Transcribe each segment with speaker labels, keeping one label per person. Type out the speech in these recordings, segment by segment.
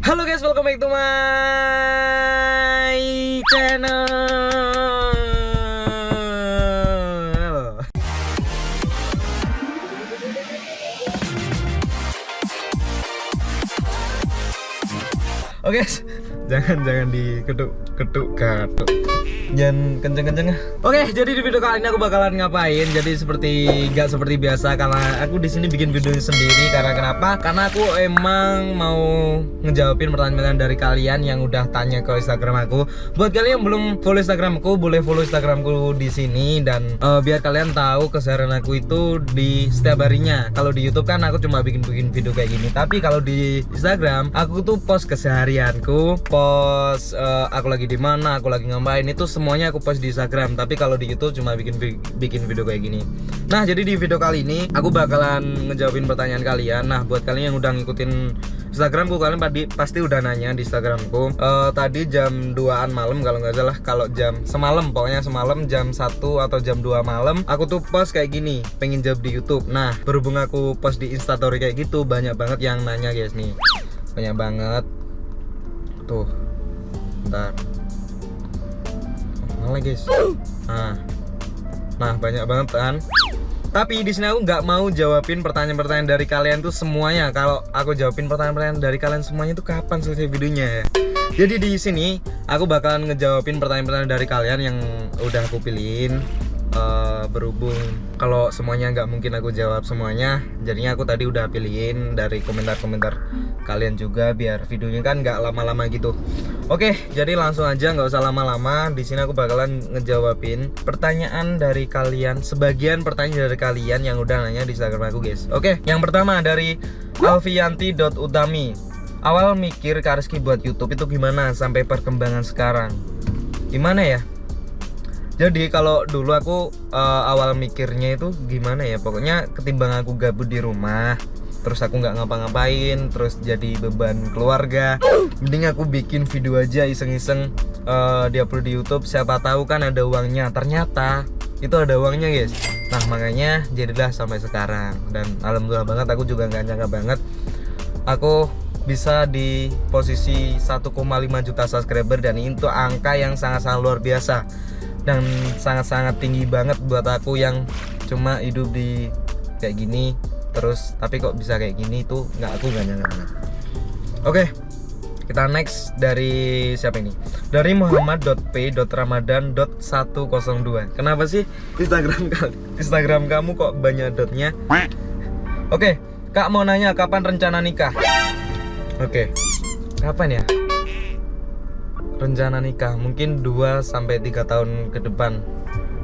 Speaker 1: Halo guys, welcome back to my channel. Oke guys, jangan diketuk, jangan kenceng-kenceng. Oke, jadi di video kali ini aku bakalan ngapain? Jadi gak seperti biasa, karena aku di sini bikin video sendiri. Karena kenapa? Karena aku emang mau ngejawabin pertanyaan dari kalian yang udah tanya ke Instagram aku. Buat kalian yang belum follow Instagramku, boleh follow Instagramku di sini dan biar kalian tahu keseharian aku itu di setiap harinya. Kalau di YouTube kan aku cuma bikin video kayak gini, tapi kalau di Instagram aku tuh post keseharianku, post aku lagi di mana, aku lagi ngapain, itu semuanya aku post di Instagram. Tapi kalau di YouTube cuma bikin video kayak gini. Nah, jadi di video kali ini aku bakalan ngejawabin pertanyaan kalian. Nah, buat kalian yang udah ngikutin Instagramku, kalian pasti udah nanya di Instagramku. Tadi jam 2an malam kalau nggak salah, kalau pokoknya semalam jam 1 atau jam 2 malam aku tuh post kayak gini, pengen jawab di YouTube. Nah, berhubung aku post di Instastory kayak gitu, banyak banget yang nanya guys nih. Banyak banget. Tuh. Bentar. Malah guys. Nah, banyak banget kan. Tapi di sini aku nggak mau jawabin pertanyaan-pertanyaan dari kalian tuh semuanya. Kalau aku jawabin pertanyaan-pertanyaan dari kalian semuanya tuh kapan selesai videonya ya? Jadi di sini aku bakalan ngejawabin pertanyaan-pertanyaan dari kalian yang udah aku pilihin. Berhubung kalau semuanya nggak mungkin aku jawab semuanya, jadinya aku tadi udah pilihin dari komentar-komentar kalian juga, biar videonya kan nggak lama-lama gitu. Oke, jadi langsung aja, nggak usah lama-lama. Di sini aku bakalan ngejawabin pertanyaan dari kalian, sebagian pertanyaan dari kalian yang udah nanya di Instagram aku guys. Oke, yang pertama dari alfianti.utami. Awal mikir Kak Rizky buat YouTube itu gimana sampai perkembangan sekarang? Gimana ya? Jadi kalau dulu aku awal mikirnya itu gimana ya, pokoknya ketimbang aku gabut di rumah, terus aku nggak ngapa-ngapain, terus jadi beban keluarga, mending aku bikin video aja iseng-iseng, diupload di YouTube, siapa tahu kan ada uangnya. Ternyata itu ada uangnya guys. Nah, makanya jadilah sampai sekarang. Dan alhamdulillah banget, aku juga nggak nyangka banget aku bisa di posisi 1,5 juta subscriber, dan itu angka yang sangat-sangat luar biasa dan sangat-sangat tinggi banget buat aku yang cuma hidup di kayak gini terus, tapi kok bisa kayak gini tuh aku nggak nyangka banget. Oke, kita next dari siapa ini? Dari muhammad.p.ramadan.102. Kenapa sih Instagram kamu kok banyak dotnya? Oke, Kak mau nanya kapan rencana nikah? Oke, kapan ya rencana nikah? Mungkin 2-3 tahun ke depan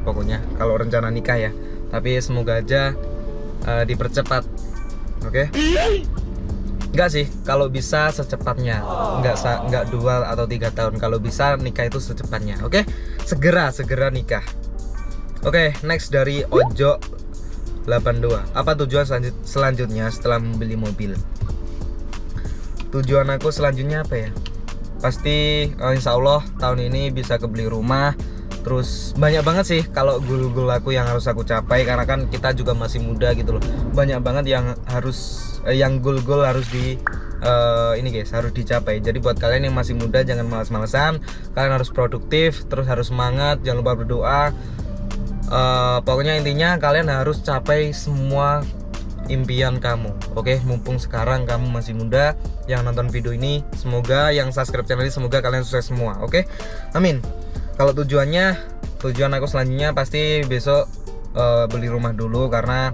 Speaker 1: pokoknya kalau rencana nikah ya. Tapi semoga aja dipercepat. Oke? Enggak sih, kalau bisa secepatnya. Enggak 2 atau 3 tahun. Kalau bisa nikah itu secepatnya. Oke? Segera nikah. Oke, next dari Ojo82. Apa tujuan selanjutnya setelah membeli mobil? Tujuan aku selanjutnya apa ya? Pasti insya Allah tahun ini bisa kebeli rumah. Terus banyak banget sih kalau goal aku yang harus aku capai, karena kan kita juga masih muda gitu loh. Banyak banget yang goal harus ini guys, harus dicapai. Jadi buat kalian yang masih muda, jangan malas-malesan. Kalian harus produktif, terus harus semangat, jangan lupa berdoa. Pokoknya intinya kalian harus capai semua impian kamu. Oke, mumpung sekarang kamu masih muda, yang nonton video ini, semoga yang subscribe channel ini, semoga kalian sukses semua. Oke, amin. Kalau tujuan aku selanjutnya pasti besok beli rumah dulu, karena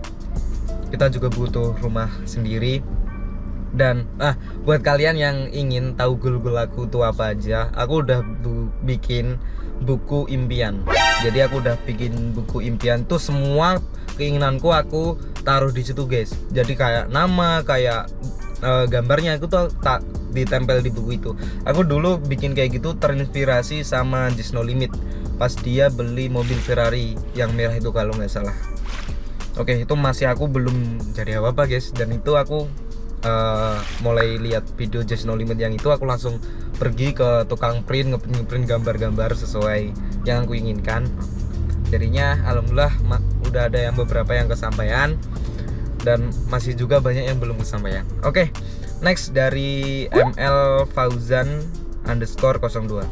Speaker 1: kita juga butuh rumah sendiri. Dan buat kalian yang ingin tahu goal aku tuh apa aja, aku udah bikin buku impian. Jadi aku udah bikin buku impian tuh, semua keinginanku aku taruh di situ guys. Jadi kayak nama, kayak gambarnya aku tuh tak ditempel di buku itu. Aku dulu bikin kayak gitu terinspirasi sama Just No Limit pas dia beli mobil Ferrari yang merah itu kalau nggak salah. Oke, itu masih aku belum jadi apa-apa guys, dan itu aku mulai lihat video Just No Limit yang itu, aku langsung pergi ke tukang print, ngeprint gambar-gambar sesuai yang aku inginkan. Jadinya alhamdulillah udah ada yang beberapa yang kesampaian, dan masih juga banyak yang belum kesampaian. Oke, Next dari ML Fauzan _02,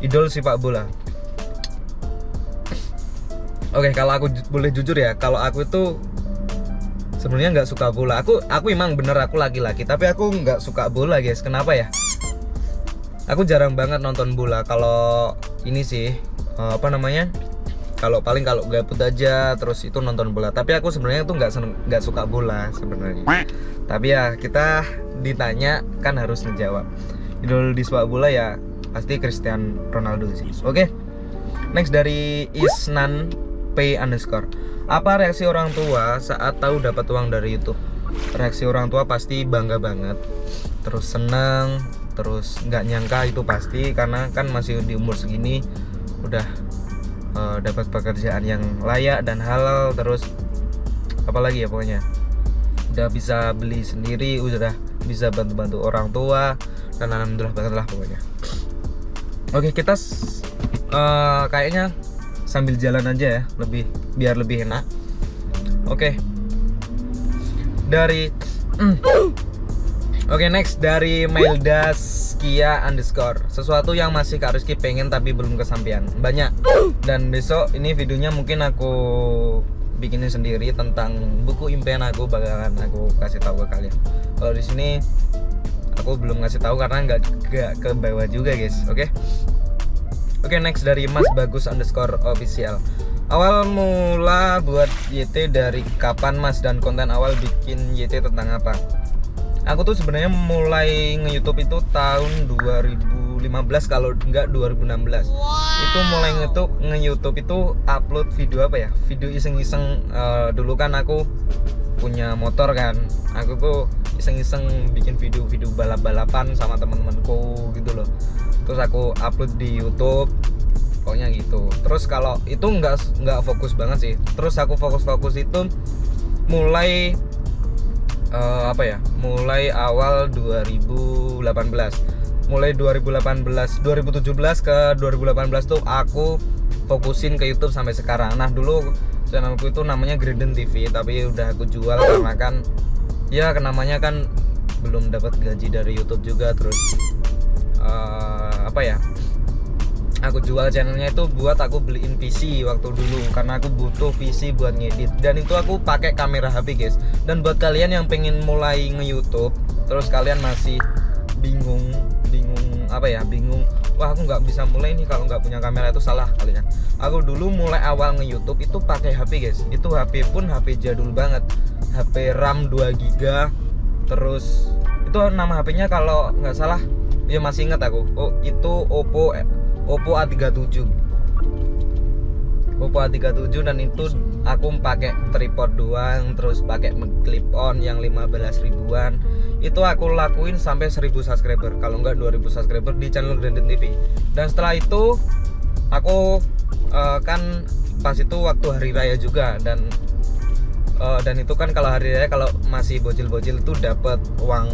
Speaker 1: idol sepak bola. Oke, kalau aku boleh jujur ya, kalau aku itu sebenarnya nggak suka bola. Aku emang bener aku laki-laki, tapi aku nggak suka bola guys. Kenapa ya? Aku jarang banget nonton bola. Kalau ini sih apa namanya? Kalau paling kalau gabut aja terus itu nonton bola. Tapi aku sebenarnya tuh nggak suka bola sebenarnya. Tapi ya kita ditanya kan harus ngejawab. Idol di sepak bola ya pasti Cristiano Ronaldo sih. Oke. Next dari Isnan P _. Apa reaksi orang tua saat tahu dapat uang dari YouTube? Reaksi orang tua pasti bangga banget, terus seneng, terus nggak nyangka itu pasti, karena kan masih di umur segini udah dapat pekerjaan yang layak dan halal, terus apalagi ya pokoknya udah bisa beli sendiri, udah bisa bantu-bantu orang tua, dan alhamdulillah banget lah pokoknya. Oke, kita kayaknya sambil jalan aja ya, biar lebih enak. Oke. Dari Oke, next dari Meldas Kia _. Sesuatu yang masih Kak Rizky pengen tapi belum kesampaian. Banyak. Dan besok ini videonya mungkin aku bikinin sendiri tentang buku impian aku, bakalan aku kasih tahu ke kalian. Kalau di sini aku belum ngasih tahu karena nggak ke bawah juga guys. Oke, next dari Mas Bagus _official. Awal mula buat YT dari kapan Mas, dan konten awal bikin YT tentang apa? Aku tuh sebenarnya mulai nge-YouTube itu tahun 2015 kalau enggak 2016. Itu mulai nge-YouTube itu upload video apa ya? Video iseng-iseng. Dulu kan aku punya motor kan. Aku tuh iseng-iseng bikin video-video balap-balapan sama teman-temanku gitu loh. Terus aku upload di YouTube, pokoknya gitu. Terus kalau itu nggak fokus banget sih. Terus aku fokus itu mulai mulai awal 2018. Mulai 2017 ke 2018 tuh aku fokusin ke YouTube sampai sekarang. Nah, dulu channelku itu namanya Grenden TV, tapi udah aku jual karena kan ya namanya kan belum dapat gaji dari YouTube juga. Terus aku jual channelnya itu buat aku beliin PC waktu dulu, karena aku butuh PC buat ngedit, dan itu aku pakai kamera HP guys. Dan buat kalian yang pengen mulai nge-YouTube terus kalian masih bingung, wah aku nggak bisa mulai nih kalau nggak punya kamera, itu salah kalian. Aku dulu mulai awal nge-YouTube itu pakai HP guys. Itu HP pun HP jadul banget, HP RAM 2 GB. Terus itu nama HP-nya kalau nggak salah ya, masih ingat aku. Itu Oppo A37. Dan itu aku pakai tripod doang, terus pakai clip on yang 15 ribuan. Itu aku lakuin sampai 1000 subscriber, kalau enggak 2000 subscriber di channel Grenden TV. Dan setelah itu aku kan pas itu waktu hari raya juga, dan itu kan kalau hari raya, kalau masih bocil-bocil itu dapat uang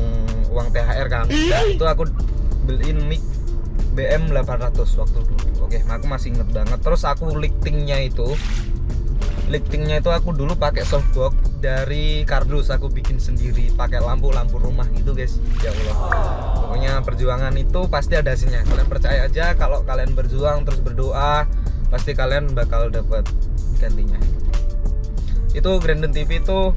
Speaker 1: THR kan. Nah, itu aku beliin mic BM 800 waktu dulu. Oke, aku masih inget banget. Terus aku lightingnya itu aku dulu pakai softbox dari kardus, aku bikin sendiri pakai lampu rumah gitu guys. Ya Allah, pokoknya perjuangan itu pasti ada hasilnya. Kalian percaya aja, kalau kalian berjuang terus berdoa, pasti kalian bakal dapat gantinya. Itu Grenden TV itu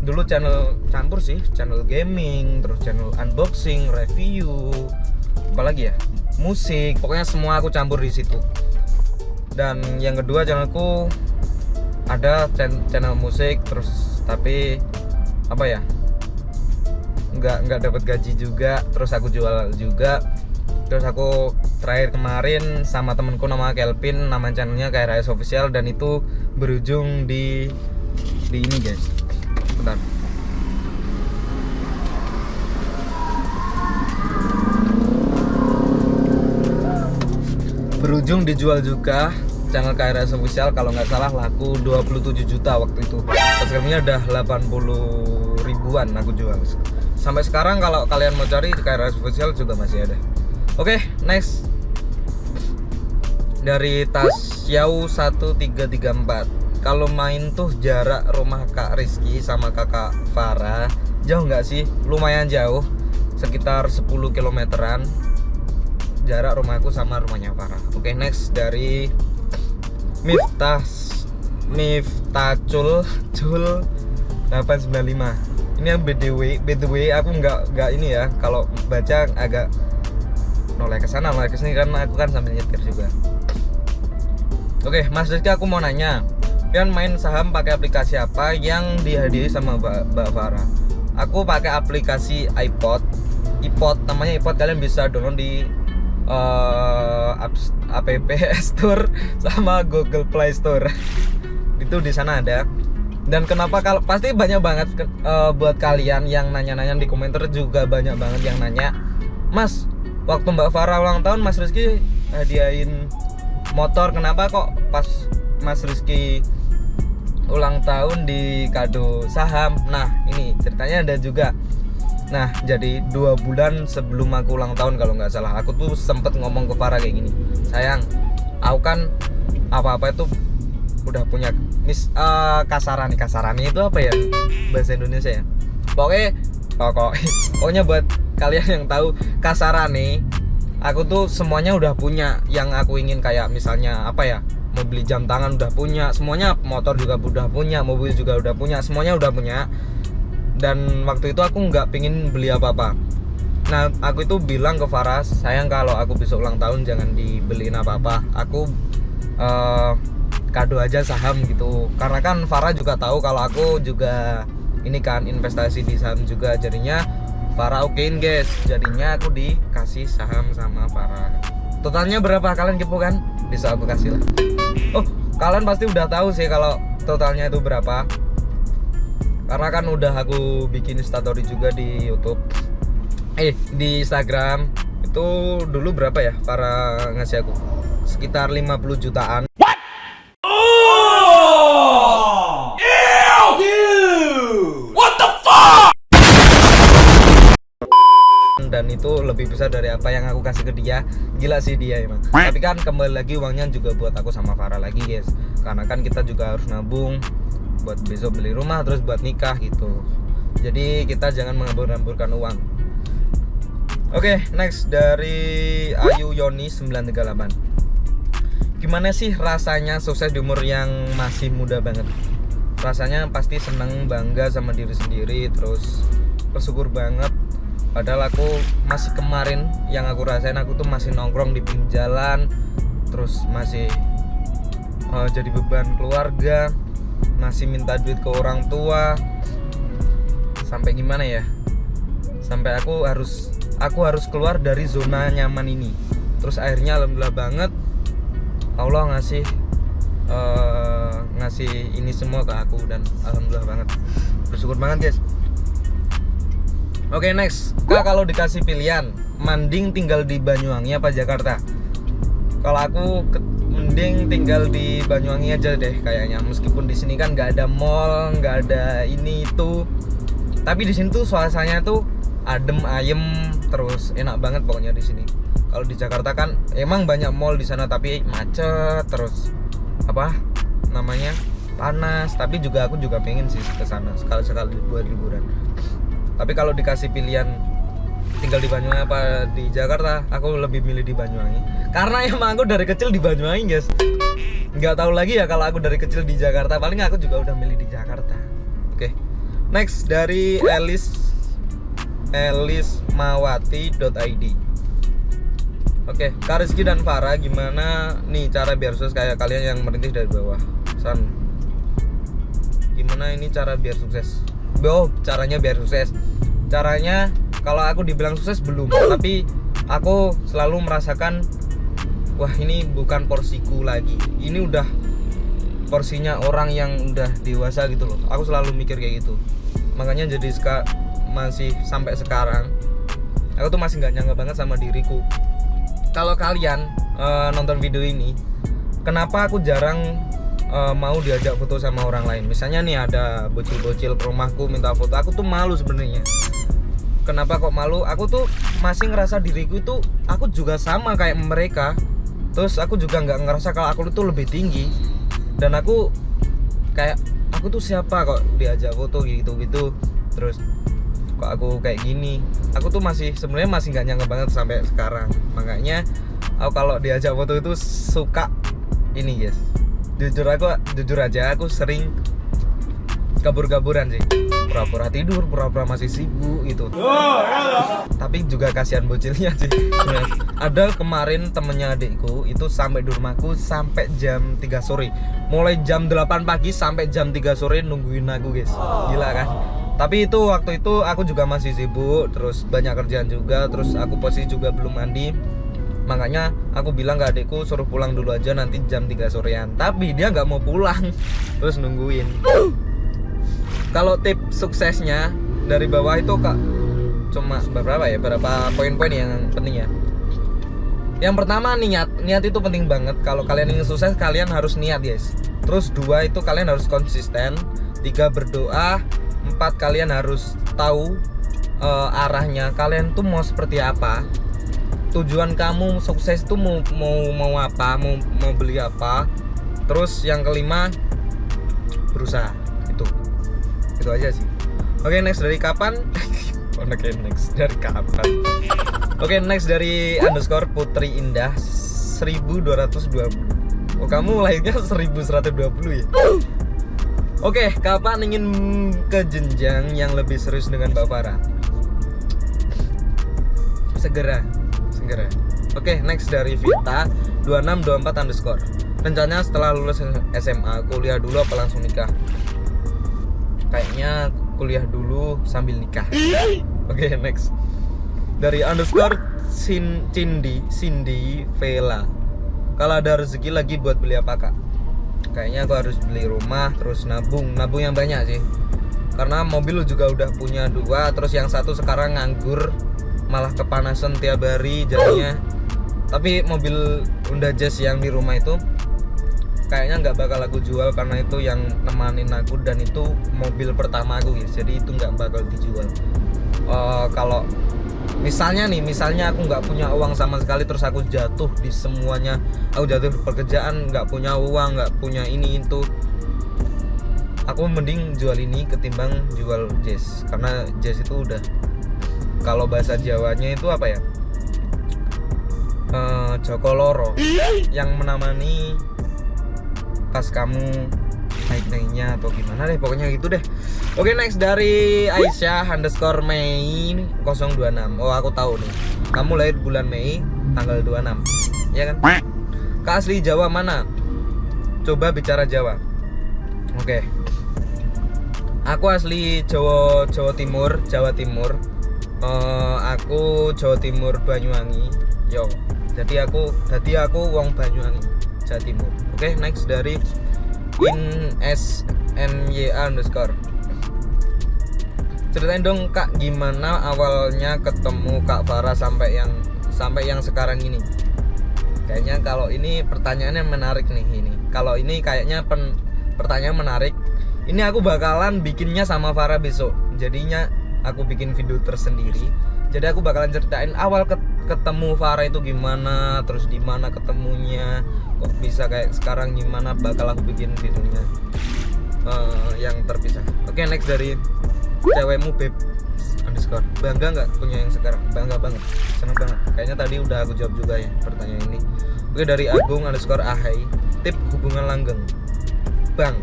Speaker 1: dulu channel campur sih, channel gaming, terus channel unboxing, review, apalagi ya, musik, pokoknya semua aku campur di situ. Dan yang kedua, channelku ada channel musik, terus tapi nggak dapat gaji juga, terus aku jual juga. Terus aku terakhir kemarin sama temenku nama Kelvin, nama channelnya KRS Official, dan itu berujung di ini guys. Bentar. Berujung dijual juga channel KRS Official, kalau nggak salah laku 27 juta waktu itu. Subscribe-nya udah 80 ribuan aku jual. Sampai sekarang kalau kalian mau cari KRS Official juga masih ada. Oke, next dari Tasyau 1334. Kalau main tuh jarak rumah Kak Rizky sama Kakak Farah jauh nggak sih? Lumayan jauh. sekitar 10 kilometeran jarak rumahku sama rumahnya Farah. Oke, next dari Miftahcul 895. Ini yang BTW aku nggak ini ya, kalau baca agak noleh ke sana noleh ke sini karena aku kan sambil nyetir juga. Oke, Mas Rizky, aku mau nanya, kalian main saham pakai aplikasi apa yang dihadiri sama Mbak Farah? Aku pakai aplikasi iPod, namanya iPod. Kalian bisa download di App Store sama Google Play Store. Itu di sana ada. Dan kenapa, kalau pasti banyak banget buat kalian yang nanya-nanya di komentar juga banyak banget yang nanya, Mas, waktu Mbak Farah ulang tahun Mas Rizky hadiahin motor, kenapa kok pas Mas Rizky ulang tahun di kado saham? Nah, ini ceritanya ada juga. Nah, jadi 2 bulan sebelum aku ulang tahun kalau nggak salah, aku tuh sempet ngomong ke Farah kayak gini, sayang, aku kan apa-apa itu udah punya kasarani itu apa ya bahasa Indonesia ya, pokoknya buat kalian yang tahu kasarani, aku tuh semuanya udah punya yang aku ingin, kayak misalnya apa ya, mau beli jam tangan udah punya semuanya, motor juga udah punya, mobil juga udah punya, semuanya udah punya. Dan waktu itu aku nggak pingin beli apa-apa. Nah, aku itu bilang ke Farah, sayang, kalau aku besok ulang tahun jangan dibeliin apa-apa, aku kado aja saham gitu. Karena kan Farah juga tahu kalau aku juga ini kan investasi di saham juga, jadinya Farah okein guys, jadinya aku dikasih saham sama Farah. Totalnya berapa, kalian kepo kan? Bisa aku kasih lah. Oh, kalian pasti udah tahu sih kalau totalnya itu berapa, karena kan udah aku bikin story juga di YouTube, di Instagram. Itu dulu berapa ya Farah ngasih aku, sekitar 50 jutaan. What? Oh! Ew! Dude! What the fuck? Dan itu lebih besar dari apa yang aku kasih ke dia. Gila sih dia emang. Tapi kan kembali lagi uangnya juga buat aku sama Farah lagi guys, karena kan kita juga harus nabung buat besok beli rumah, terus buat nikah gitu. Jadi kita jangan mengambur-amburkan uang. Oke, next dari Ayu Yoni 938. Gimana sih rasanya sukses di umur yang masih muda banget? Rasanya pasti seneng, bangga sama diri sendiri, terus bersyukur banget. Padahal aku masih kemarin yang aku rasain, aku tuh masih nongkrong di pinggir jalan, terus masih jadi beban keluarga, masih minta duit ke orang tua, sampai gimana ya, sampai aku harus keluar dari zona nyaman ini. Terus akhirnya alhamdulillah banget Allah ngasih ini semua ke aku, dan alhamdulillah banget, bersyukur banget guys. Oke, next, Kak, kalau dikasih pilihan mending tinggal di Banyuwangi apa Jakarta? Kalau aku mending tinggal di Banyuwangi aja deh kayaknya, meskipun di sini kan nggak ada mall, nggak ada ini itu, tapi di sini tuh suasananya tuh adem ayem, terus enak banget pokoknya di sini. Kalau di Jakarta kan emang banyak mall di sana, tapi macet, terus apa namanya, panas. Tapi juga aku juga pengen sih ke sana sekali-sekali buat liburan. Tapi kalau dikasih pilihan tinggal di Banyuwangi apa di Jakarta, aku lebih milih di Banyuwangi. Karena emang aku dari kecil di Banyuwangi guys. Nggak tahu lagi ya kalau aku dari kecil di Jakarta, paling aku juga udah milih di Jakarta. Oke, next dari elismawati.id. Oke, Kak Rizky dan Farah, gimana nih cara biar sukses kayak kalian yang merintis dari bawah? San, gimana ini cara biar sukses? Caranya biar sukses. Caranya, kalau aku dibilang sukses belum, tapi aku selalu merasakan, wah ini bukan porsiku lagi, ini udah porsinya orang yang udah dewasa gitu loh. Aku selalu mikir kayak gitu. Makanya jadi masih sampai sekarang aku tuh masih nggak nyangka banget sama diriku. Kalau kalian nonton video ini, kenapa aku jarang mau diajak foto sama orang lain? Misalnya nih ada bocil-bocil ke rumahku minta foto, aku tuh malu sebenarnya. Kenapa kok malu? Aku tuh masih ngerasa diriku itu aku juga sama kayak mereka. Terus aku juga nggak ngerasa kalau aku tuh lebih tinggi. Dan aku kayak, aku tuh siapa kok diajak foto gitu-gitu. Terus kok aku kayak gini. Aku tuh sebenarnya masih nggak nyangka banget sampai sekarang. Makanya aku kalau diajak foto itu suka ini guys. Jujur aja aku sering kabur-kaburan sih, pura-pura tidur, pura-pura masih sibuk gitu. Tapi juga kasihan bocilnya sih. Ada kemarin temennya adikku itu sampai di rumahku sampai jam 3 sore. Mulai jam 8 pagi sampai jam 3 sore nungguin aku guys. Gila kan? Tapi itu waktu itu aku juga masih sibuk, terus banyak kerjaan juga, terus aku posisi juga belum mandi. Makanya aku bilang ke adikku suruh pulang dulu aja nanti jam 3 sorean. Tapi dia nggak mau pulang, terus nungguin. Kalau tips suksesnya dari bawah itu kak cuma berapa poin-poin yang penting ya. Yang pertama niat itu penting banget. Kalau kalian ingin sukses kalian harus niat guys. Terus 2 itu kalian harus konsisten. 3 berdoa. 4 kalian harus tahu arahnya kalian tuh mau seperti apa. Tujuan kamu sukses tuh mau apa, mau beli apa. Terus yang kelima berusaha. Itu aja sih. Oke, next dari kapan? Oke, next dari kapan? Oke, next dari underscore Putri Indah 1220. Oh, kamu lahirnya 1120 ya? Oke, kapan ingin ke jenjang yang lebih serius dengan Mbak Farah? Segera. Oke, next dari Vita 2624 underscore. Rencananya setelah lulus SMA, kuliah dulu apa langsung nikah? Kayaknya kuliah dulu sambil nikah. Oke, next dari underscore Cindy Vela. Kalau ada rezeki lagi buat beli apa kak? Kayaknya aku harus beli rumah, terus nabung yang banyak sih. Karena mobil juga udah punya 2, terus yang satu sekarang nganggur, malah kepanasan tiap hari jadinya. Tapi mobil Honda Jazz yang di rumah itu kayaknya nggak bakal aku jual karena itu yang nemanin aku dan itu mobil pertama aku guys, jadi itu nggak bakal dijual. Kalau misalnya aku nggak punya uang sama sekali terus aku jatuh di semuanya, aku jatuh di pekerjaan, nggak punya uang, nggak punya ini itu, aku mending jual ini ketimbang jual Jazz. Karena Jazz itu udah, kalau bahasa Jawanya itu apa ya, Joko Loro yang menemani pas kamu naik-naiknya atau gimana deh, pokoknya gitu deh. Oke, next dari Aisyah underscore Mei 026. Oh, aku tahu nih, kamu lahir bulan Mei tanggal 26 ya kan? Kak asli Jawa mana? Coba bicara Jawa. Oke, aku asli Jawa Timur. Aku Jawa Timur Banyuwangi yo. Jadi aku wong Banyuwangi, Jawa Timur. Oke, next dari INSNYA underscore. Ceritain dong kak, gimana awalnya ketemu Kak Farah sampai yang sekarang ini. Kayaknya kalau ini pertanyaannya menarik nih ini. Kalau ini kayaknya pertanyaan menarik. Ini aku bakalan bikinnya sama Farah besok. Jadinya aku bikin video tersendiri. Jadi aku bakalan ceritain awal ketemu Farah itu gimana, terus di mana ketemunya, kok bisa kayak sekarang gimana, bakal aku bikin videonya yang terpisah. Oke, next dari cewekmu Beb underscore. Bangga nggak punya yang sekarang? Bangga banget, seneng banget. Kayaknya tadi udah aku jawab juga ya pertanyaan ini. Oke, dari Agung underscore Ahai. Tip hubungan langgeng bang.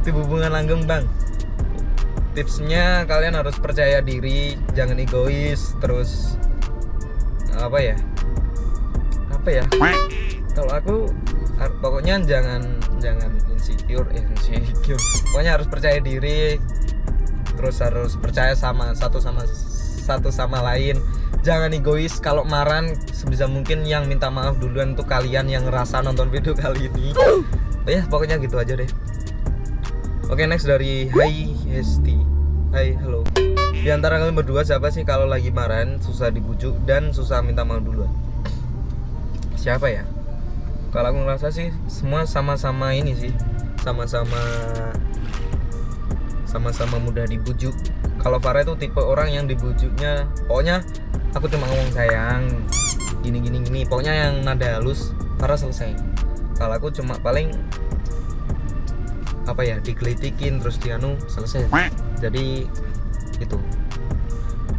Speaker 1: Tip hubungan langgeng bang. Tipsnya kalian harus percaya diri, jangan egois, terus apa ya kalau aku pokoknya jangan insecure. Pokoknya harus percaya diri, terus harus percaya satu sama lain, jangan egois. Kalau marah sebisa mungkin yang minta maaf duluan tuh kalian yang ngerasa nonton video kali ini. Ya pokoknya gitu aja deh. Oke, next dari Hai Hesti. Hai, halo. Di antara kalian berdua siapa sih kalau lagi marahan, susah dibujuk dan susah minta maaf duluan? Siapa ya? Kalau aku ngerasa sih semua sama-sama ini sih, sama-sama mudah dibujuk. Kalau Farah itu tipe orang yang dibujuknya, pokoknya aku cuma ngomong sayang, gini, pokoknya yang nada halus, Farah selesai. Kalau aku cuma paling digelitikin terus selesai. Jadi itu.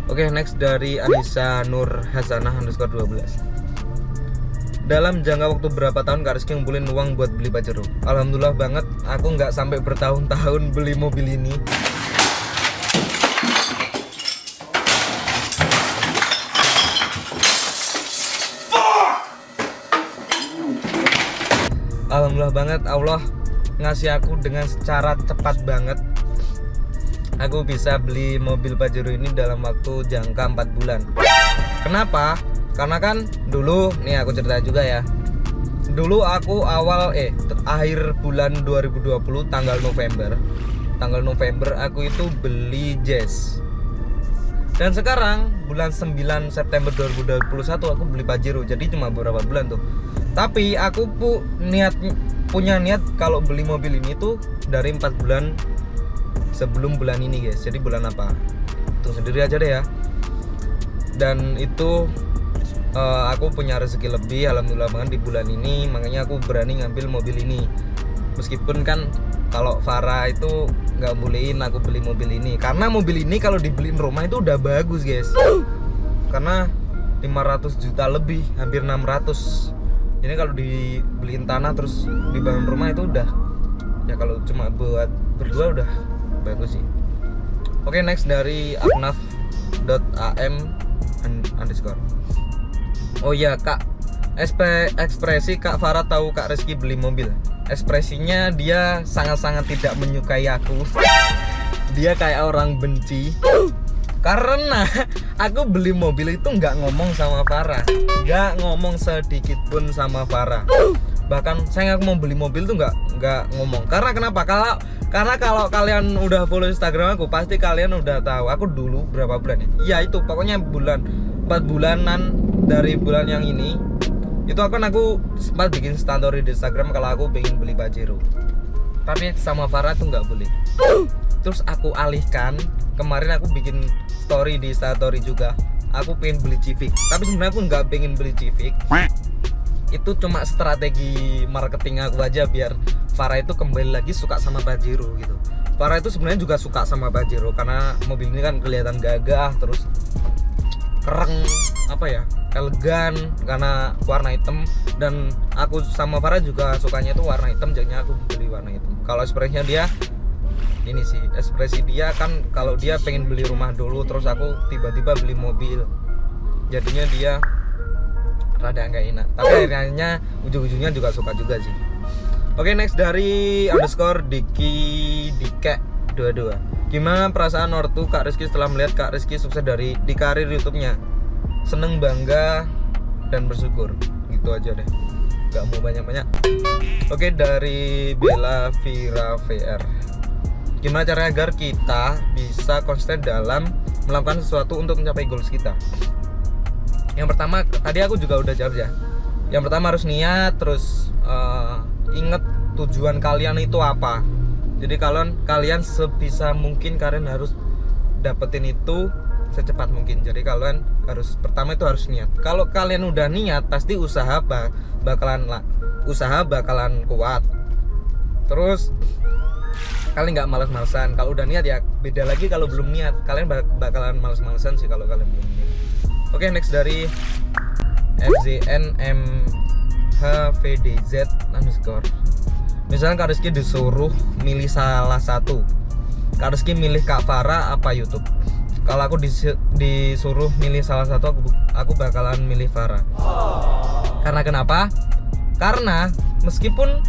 Speaker 1: Oke, next dari Anissa Nur Hasanah _12. Dalam jangka waktu berapa tahun Kak Rizky ngumpulin uang buat beli Pajero? Alhamdulillah banget, aku nggak sampai bertahun-tahun beli mobil ini. Alhamdulillah banget, Allah ngasih aku dengan secara cepat banget. Aku bisa beli mobil Pajero ini dalam waktu jangka 4 bulan. Kenapa? Karena kan dulu, nih aku cerita juga ya. Dulu aku akhir bulan 2020 tanggal November aku itu beli Jazz. Dan sekarang bulan 9 September 2021 aku beli Pajero. Jadi cuma beberapa bulan tuh. Tapi aku punya niat kalau beli mobil ini tuh dari 4 bulan sebelum bulan ini guys. Jadi bulan apa? Tuh sendiri aja deh ya. Dan itu aku punya rezeki lebih, alhamdulillah banget di bulan ini. Makanya aku berani ngambil mobil ini. Meskipun kan kalau Farah itu nggak bolehin aku beli mobil ini. Karena mobil ini kalau dibeliin rumah itu udah bagus guys. Karena 500 juta lebih, hampir 600. Ini kalau dibeliin tanah terus dibangun rumah itu udah, ya kalau cuma buat berdua udah bagus sih. Oke, next dari aknaf.am_. Oh iya Kak, ekspresi Kak Farah tahu Kak Rizky beli mobil. Ekspresinya dia sangat-sangat tidak menyukai aku. Dia kayak orang benci. Karena aku beli mobil itu nggak ngomong sama Farah, nggak ngomong sedikit pun sama Farah. Bahkan saya mau beli mobil tuh nggak ngomong. Karena kenapa? Karena kalau kalian udah follow Instagram aku, pasti kalian udah tahu aku dulu berapa bulan ya. Ya itu pokoknya 4 bulanan dari bulan yang ini. Itu aku sempat bikin story di Instagram kalau aku pengen beli Pajero. Tapi sama Farah tuh nggak boleh. Terus aku alihkan, kemarin aku bikin story di Instastory juga. Aku pengen beli Civic. Tapi sebenarnya aku nggak pengen beli Civic. Itu cuma strategi marketing aku aja biar Farah itu kembali lagi suka sama Pajero gitu. Farah itu sebenarnya juga suka sama Pajero karena mobil ini kan kelihatan gagah, terus keren, elegan karena warna hitam. Dan aku sama Farah juga sukanya itu warna hitam, jadinya aku beli warna hitam. Kalau ekspresinya dia ini sih, ekspresi dia kan kalau dia pengen beli rumah dulu, terus aku tiba-tiba beli mobil, jadinya dia rada nggak enak. Tapi akhirnya ujung-ujungnya juga suka juga sih. Oke, next dari _Dike22. Gimana perasaan ortu Kak Rizky setelah melihat Kak Rizky sukses di karir YouTube-nya? Seneng, bangga, dan bersyukur. Gitu aja deh, gak mau banyak-banyak. Oke, dari Bella Vira VR. Gimana caranya agar kita bisa konsisten dalam melakukan sesuatu untuk mencapai goals kita? Yang pertama, tadi aku juga udah jawab ya. Yang pertama harus niat, terus inget tujuan kalian itu apa. Jadi kalian sebisa mungkin kalian harus dapetin itu secepat mungkin. Jadi kalian pertama itu harus niat. Kalau kalian udah niat, pasti usaha bakalan kuat. Terus kalian nggak malas-malasan. Kalau udah niat ya beda lagi. Kalau belum niat, kalian bakalan malas-malasan sih kalau kalian belum niat. Oke, next dari FZNMHVDZ_. Misalnya Kak Rizky disuruh milih salah satu, Kak Rizky milih Kak Farah apa YouTube? Kalau aku disuruh milih salah satu, aku bakalan milih Farah. Karena kenapa? Karena meskipun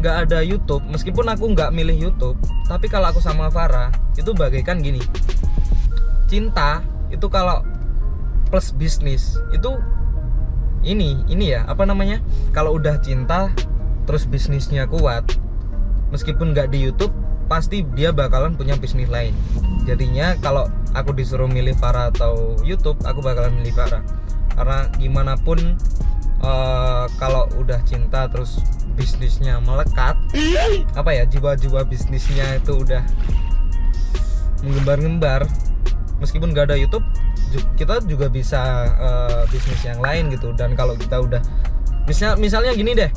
Speaker 1: nggak ada YouTube, meskipun aku nggak milih YouTube, tapi kalau aku sama Farah itu bagaikan gini. Cinta itu kalau plus bisnis itu ini ya, kalau udah cinta terus bisnisnya kuat, meskipun nggak di YouTube, pasti dia bakalan punya bisnis lain. Jadinya kalau aku disuruh milih Farah atau YouTube, aku bakalan milih Farah. Karena gimana pun kalau udah cinta terus bisnisnya melekat, jiwa-jiwa bisnisnya itu udah menggembar-gembar, meskipun nggak ada YouTube, kita juga bisa bisnis yang lain gitu. Dan kalau kita udah misalnya gini deh,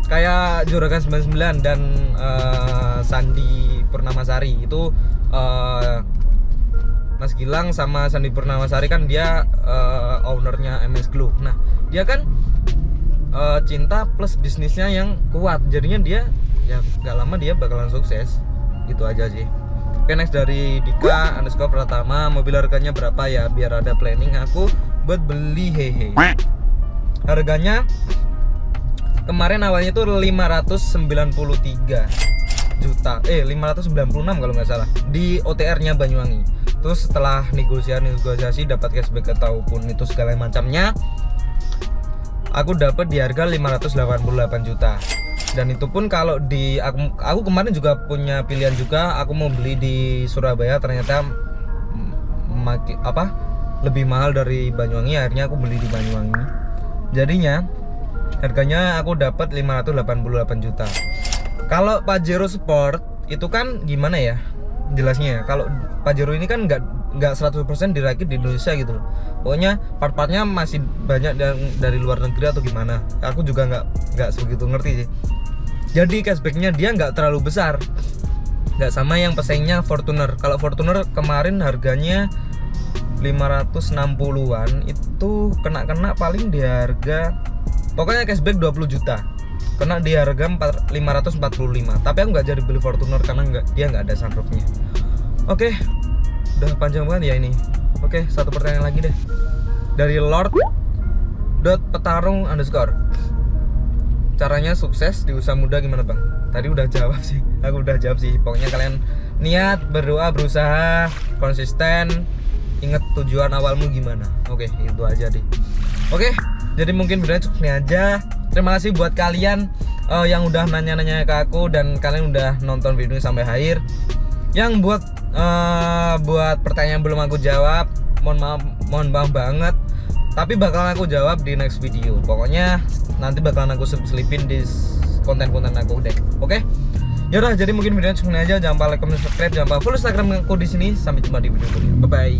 Speaker 1: kayak Juragan 99 dan Sandi Purnamasari itu Mas Gilang sama Sandi Purnamasari kan dia ownernya MS Glow. Nah dia kan cinta plus bisnisnya yang kuat, jadinya dia ya gak lama dia bakalan sukses. Itu aja sih. Oke, next dari Dika _ Pratama, mobil harganya berapa ya biar ada planning aku buat beli, hehe. Harganya kemarin awalnya tuh 593 juta, 596 kalau nggak salah, di OTR nya Banyuwangi. Terus setelah negosiasi dapat cashback ataupun itu segala macamnya, aku dapat di harga 588 juta. Dan itu pun kalau di aku kemarin juga punya pilihan juga, aku mau beli di Surabaya, ternyata lebih mahal dari Banyuwangi, akhirnya aku beli di Banyuwangi. Jadinya harganya aku dapat 588 juta. Kalau Pajero Sport itu kan gimana ya jelasnya ya, kalau Pajero ini kan nggak 100% dirakit di Indonesia gitu loh. Pokoknya part-partnya masih banyak dari luar negeri atau gimana, aku juga nggak sebegitu ngerti sih. Jadi cashbacknya dia nggak terlalu besar, nggak sama yang pesaingnya Fortuner. Kalau Fortuner kemarin harganya 560-an, itu kena paling di harga, pokoknya cashback 20 juta, kena di harga 545. Tapi aku nggak jadi beli Fortuner karena dia nggak ada sunroofnya. Oke, udah panjang banget ya ini. Oke, satu pertanyaan lagi deh dari Lord.petarung_. Caranya sukses di usaha muda gimana bang? Tadi udah jawab sih, aku udah jawab sih. Pokoknya kalian niat, berdoa, berusaha, konsisten, inget tujuan awalmu gimana. Oke, itu aja deh. Oke, jadi mungkin videonya cukup ini aja. Terima kasih buat kalian yang udah nanya-nanya ke aku dan kalian udah nonton videonya sampai akhir. Yang buat pertanyaan belum aku jawab, mohon maaf banget. Tapi bakalan aku jawab di next video. Pokoknya nanti bakalan aku selipin di konten-konten aku deh. Oke? Yaudah, jadi mungkin videonya cukup ini aja. Jangan lupa like, comment, subscribe, jangan lupa follow Instagram aku di sini. Sampai jumpa di video berikutnya. Bye bye.